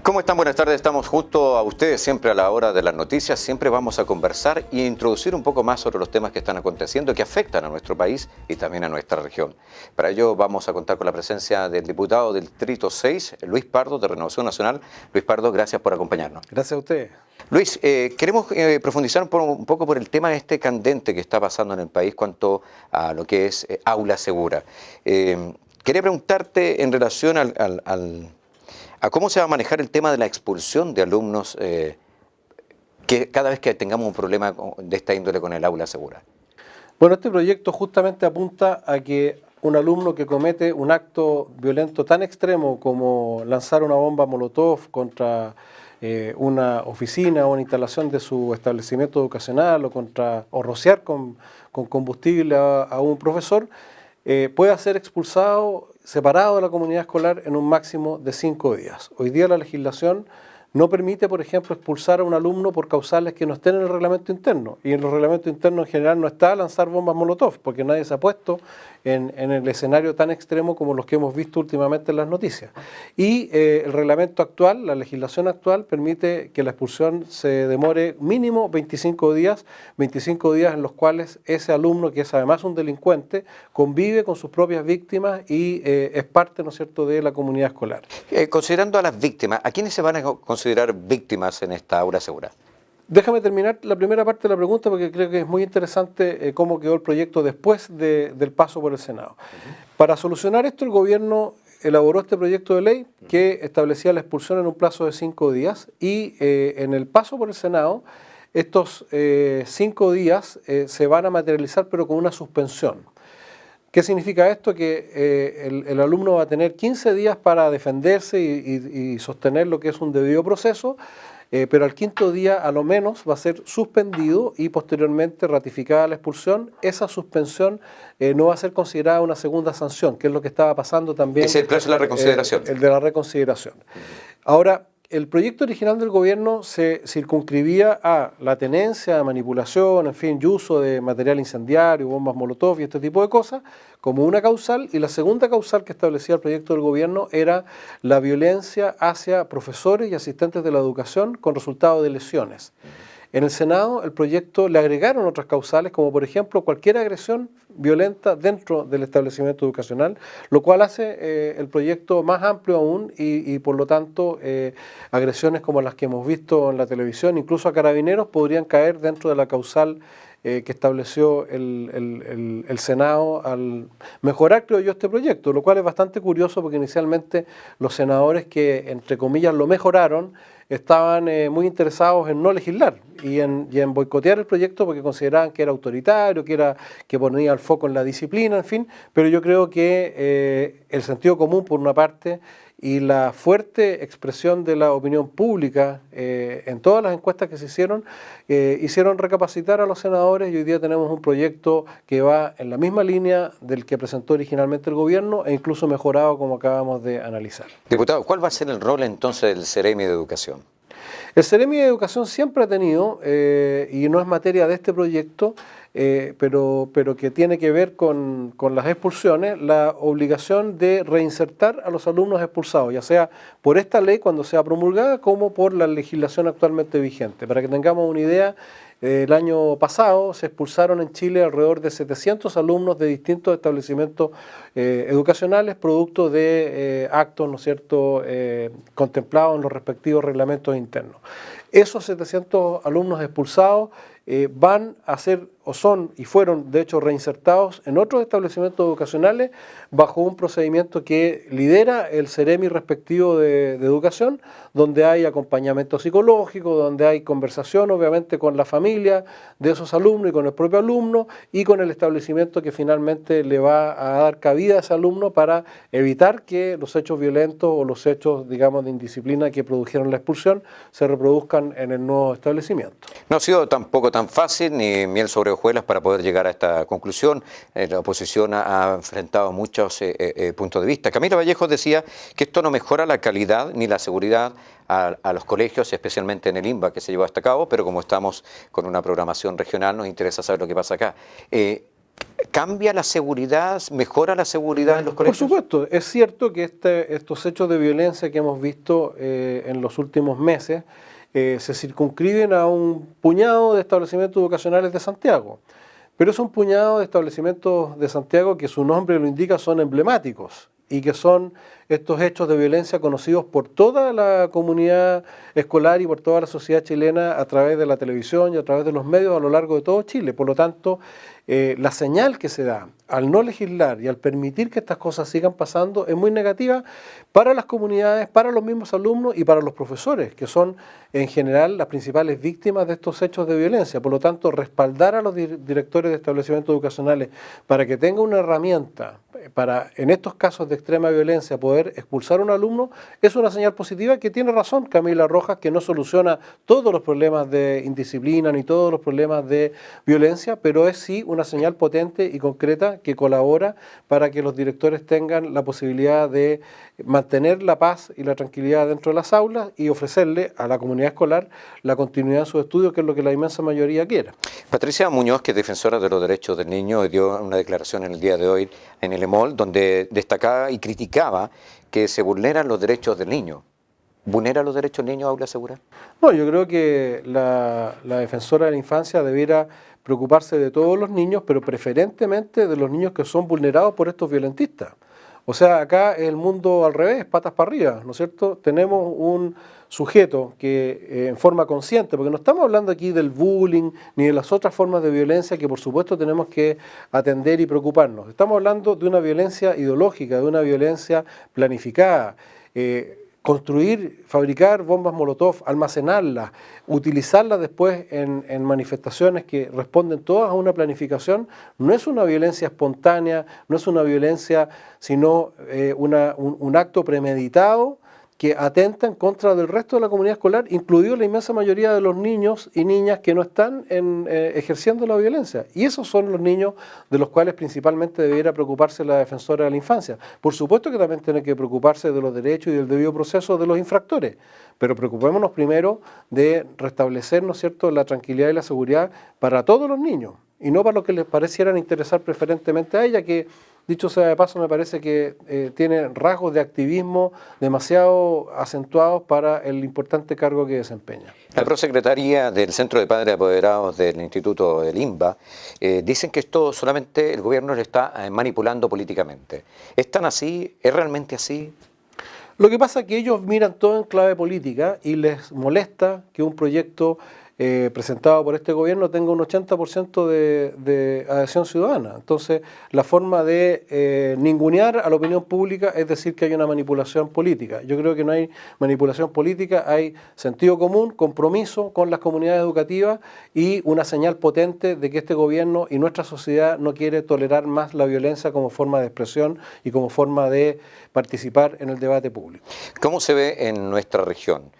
¿Cómo están? Buenas tardes. Estamos junto a ustedes siempre a la hora de las noticias. Siempre vamos a conversar y introducir un poco más sobre los temas que están aconteciendo, que afectan a nuestro país y también a nuestra región. Para ello vamos a contar con la presencia del diputado del Distrito 6, Luis Pardo, de Renovación Nacional. Luis Pardo, gracias por acompañarnos. Gracias a usted. Luis, queremos profundizar un poco por el tema candente que está pasando en el país cuanto a lo que es aula segura. Quería preguntarte en relación a cómo se va a manejar el tema de la expulsión de alumnos que cada vez que tengamos un problema de esta índole con el aula segura. Bueno, este proyecto justamente apunta a que un alumno que comete un acto violento tan extremo como lanzar una bomba Molotov contra una oficina o una instalación de su establecimiento educacional o rociar con combustible a un profesor, pueda ser expulsado, separado de la comunidad escolar en un máximo de 5 días. Hoy día la legislación no permite, por ejemplo, expulsar a un alumno por causales que no estén en el reglamento interno. Y en los reglamentos internos en general no está lanzar bombas Molotov, porque nadie se ha puesto en el escenario tan extremo como los que hemos visto últimamente en las noticias. Y el reglamento actual, la legislación actual, permite que la expulsión se demore mínimo 25 días en los cuales ese alumno, que es además un delincuente, convive con sus propias víctimas y es parte, ¿no es cierto?, de la comunidad escolar. Considerando a las víctimas, ¿a quiénes se van a considerar víctimas en esta aula segura? Déjame terminar la primera parte de la pregunta porque creo que es muy interesante cómo quedó el proyecto después del paso por el Senado. Para solucionar esto, el gobierno elaboró este proyecto de ley que establecía la expulsión en un plazo de 5 días y en el paso por el Senado, estos 5 días se van a materializar pero con una suspensión. ¿Qué significa esto? Que el alumno va a tener 15 días para defenderse y sostener lo que es un debido proceso, pero al 5.º día a lo menos va a ser suspendido y posteriormente ratificada la expulsión. Esa suspensión no va a ser considerada una segunda sanción, que es lo que estaba pasando también. Es el plazo de la reconsideración. El de la reconsideración. Ahora, el proyecto original del gobierno se circunscribía a la tenencia, manipulación, en fin, y uso de material incendiario, bombas Molotov y este tipo de cosas, como una causal, y la segunda causal que establecía el proyecto del gobierno era la violencia hacia profesores y asistentes de la educación con resultado de lesiones. En el Senado, el proyecto le agregaron otras causales, como por ejemplo cualquier agresión violenta dentro del establecimiento educacional, lo cual hace el proyecto más amplio aún y por lo tanto agresiones como las que hemos visto en la televisión, incluso a carabineros, podrían caer dentro de la causal que estableció el Senado al mejorar, creo yo, este proyecto, lo cual es bastante curioso porque inicialmente los senadores que, entre comillas, lo mejoraron, estaban muy interesados en no legislar y en boicotear el proyecto porque consideraban que era autoritario, que ponía el foco en la disciplina, en fin, pero yo creo que el sentido común, por una parte, y la fuerte expresión de la opinión pública en todas las encuestas que se hicieron recapacitar a los senadores y hoy día tenemos un proyecto que va en la misma línea del que presentó originalmente el gobierno e incluso mejorado como acabamos de analizar. Diputado, ¿cuál va a ser el rol entonces del Ceremi de Educación? El Ceremi de Educación siempre ha tenido, y no es materia de este proyecto, pero que tiene que ver con las expulsiones, la obligación de reinsertar a los alumnos expulsados, ya sea por esta ley cuando sea promulgada como por la legislación actualmente vigente. Para que tengamos una idea, el año pasado se expulsaron en Chile alrededor de 700 alumnos de distintos establecimientos educacionales producto de actos, ¿no es cierto?, contemplados en los respectivos reglamentos internos. Esos 700 alumnos expulsados van a ser o son y fueron de hecho reinsertados en otros establecimientos educacionales bajo un procedimiento que lidera el Ceremi respectivo de educación, donde hay acompañamiento psicológico, donde hay conversación obviamente con la familia de esos alumnos y con el propio alumno y con el establecimiento que finalmente le va a dar cabida a ese alumno para evitar que los hechos violentos o los hechos, digamos, de indisciplina que produjeron la expulsión se reproduzcan en el nuevo establecimiento. No ha sido tampoco tan fácil ni miel sobre hojuelas para poder llegar a esta conclusión. La oposición ha enfrentado muchos puntos de vista. Camilo Vallejo decía que esto no mejora la calidad ni la seguridad a los colegios, especialmente en el INBA que se llevó hasta cabo, pero como estamos con una programación regional nos interesa saber lo que pasa acá. ¿Cambia la seguridad, mejora la seguridad en los colegios? Por supuesto, es cierto que estos hechos de violencia que hemos visto en los últimos meses se circunscriben a un puñado de establecimientos educacionales de Santiago. Pero es un puñado de establecimientos de Santiago que su nombre lo indica, son emblemáticos y que son estos hechos de violencia conocidos por toda la comunidad escolar y por toda la sociedad chilena a través de la televisión y a través de los medios a lo largo de todo Chile. Por lo tanto, la señal que se da al no legislar y al permitir que estas cosas sigan pasando es muy negativa para las comunidades, para los mismos alumnos y para los profesores, que son en general las principales víctimas de estos hechos de violencia. Por lo tanto, respaldar a los directores de establecimientos educacionales para que tengan una herramienta para, en estos casos de extrema violencia, poder expulsar a un alumno, es una señal positiva que tiene razón Camila Rojas, que no soluciona todos los problemas de indisciplina ni todos los problemas de violencia, pero es sí una señal potente y concreta que colabora para que los directores tengan la posibilidad de mantener la paz y la tranquilidad dentro de las aulas y ofrecerle a la comunidad escolar la continuidad en sus estudios, que es lo que la inmensa mayoría quiere. Patricia Muñoz, que es defensora de los derechos del niño, dio una declaración en el día de hoy en el EMOL, donde destacaba y criticaba que se vulneran los derechos del niño. ¿Vulnera los derechos del niño Aula Segura? No, yo creo que la defensora de la infancia debiera preocuparse de todos los niños, pero preferentemente de los niños que son vulnerados por estos violentistas. O sea, acá es el mundo al revés, patas para arriba, ¿no es cierto? Tenemos un sujeto que en forma consciente, porque no estamos hablando aquí del bullying ni de las otras formas de violencia que por supuesto tenemos que atender y preocuparnos. Estamos hablando de una violencia ideológica, de una violencia planificada. Construir, fabricar bombas Molotov, almacenarlas, utilizarlas después en manifestaciones que responden todas a una planificación, no es una violencia espontánea, no es una violencia, sino un acto premeditado que atenta en contra del resto de la comunidad escolar, incluido la inmensa mayoría de los niños y niñas que no están ejerciendo la violencia. Y esos son los niños de los cuales principalmente debiera preocuparse la defensora de la infancia. Por supuesto que también tiene que preocuparse de los derechos y del debido proceso de los infractores, pero preocupémonos primero de restablecer, ¿no es cierto?, la tranquilidad y la seguridad para todos los niños, y no para los que les parecieran interesar preferentemente a ella, que dicho sea de paso, me parece que tiene rasgos de activismo demasiado acentuados para el importante cargo que desempeña. La prosecretaría del Centro de Padres Apoderados del Instituto del INBA dicen que esto solamente el gobierno le está manipulando políticamente. ¿Es tan así? ¿Es realmente así? Lo que pasa es que ellos miran todo en clave política y les molesta que un proyecto presentado por este gobierno tenga un 80% de adhesión ciudadana. Entonces, la forma de ningunear a la opinión pública es decir que hay una manipulación política. Yo creo que no hay manipulación política, hay sentido común, compromiso con las comunidades educativas y una señal potente de que este gobierno y nuestra sociedad no quiere tolerar más la violencia como forma de expresión y como forma de participar en el debate público. ¿Cómo se ve en nuestra región?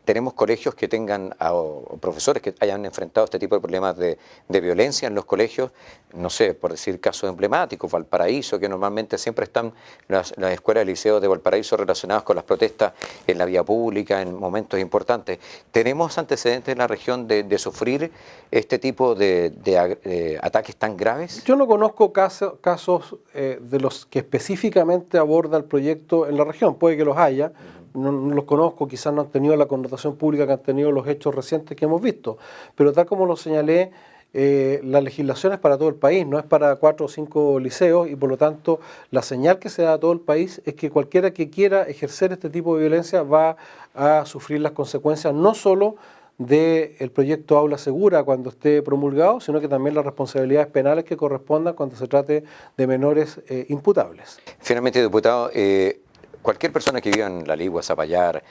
Tenemos colegios que tengan, o profesores que hayan enfrentado este tipo de problemas de violencia en los colegios, no sé, por decir casos emblemáticos, Valparaíso, que normalmente siempre están las escuelas y liceos de Valparaíso relacionadas con las protestas en la vía pública, en momentos importantes. ¿Tenemos antecedentes en la región de sufrir este tipo de ataques tan graves? Yo no conozco casos de los que específicamente aborda el proyecto en la región, puede que los haya. No los conozco, quizás no han tenido la connotación pública que han tenido los hechos recientes que hemos visto, pero tal como lo señalé, la legislación es para todo el país, no es para 4 o 5 liceos y por lo tanto la señal que se da a todo el país es que cualquiera que quiera ejercer este tipo de violencia va a sufrir las consecuencias no solo del proyecto Aula Segura cuando esté promulgado, sino que también las responsabilidades penales que correspondan cuando se trate de menores imputables. Finalmente, diputado, cualquier persona que viva en La Ligua, Zapallar,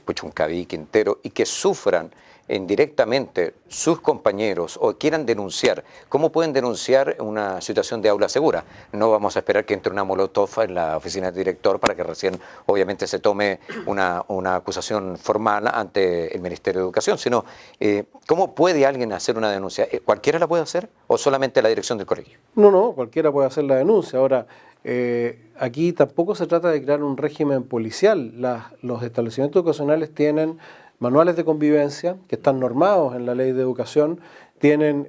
Puchuncaví, Quintero y que sufran indirectamente sus compañeros o quieran denunciar, ¿cómo pueden denunciar una situación de aula segura? No vamos a esperar que entre una molotov en la oficina del director para que recién obviamente se tome una acusación formal ante el Ministerio de Educación, sino ¿cómo puede alguien hacer una denuncia? ¿Cualquiera la puede hacer o solamente la dirección del colegio? No, cualquiera puede hacer la denuncia. Ahora, aquí tampoco se trata de crear un régimen policial. Los establecimientos educacionales tienen manuales de convivencia que están normados en la ley de educación tienen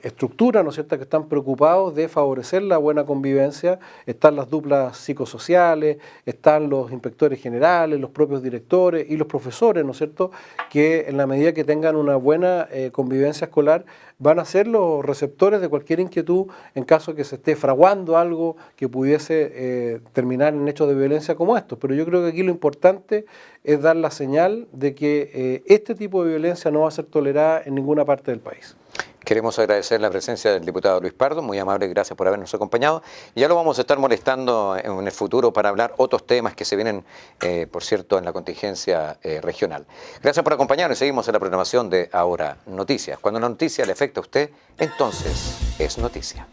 estructuras, ¿no es cierto?, que están preocupados de favorecer la buena convivencia. Están las duplas psicosociales, están los inspectores generales, los propios directores y los profesores, ¿no es cierto?, que en la medida que tengan una buena convivencia escolar van a ser los receptores de cualquier inquietud en caso de que se esté fraguando algo que pudiese terminar en hechos de violencia como estos. Pero yo creo que aquí lo importante es dar la señal de que este tipo de violencia no va a ser tolerada en ninguna parte del país. Queremos agradecer la presencia del diputado Luis Pardo, muy amable, gracias por habernos acompañado. Y ya lo vamos a estar molestando en el futuro para hablar otros temas que se vienen, por cierto, en la contingencia regional. Gracias por acompañarnos y seguimos en la programación de Ahora Noticias. Cuando la noticia le afecta a usted, entonces es noticia.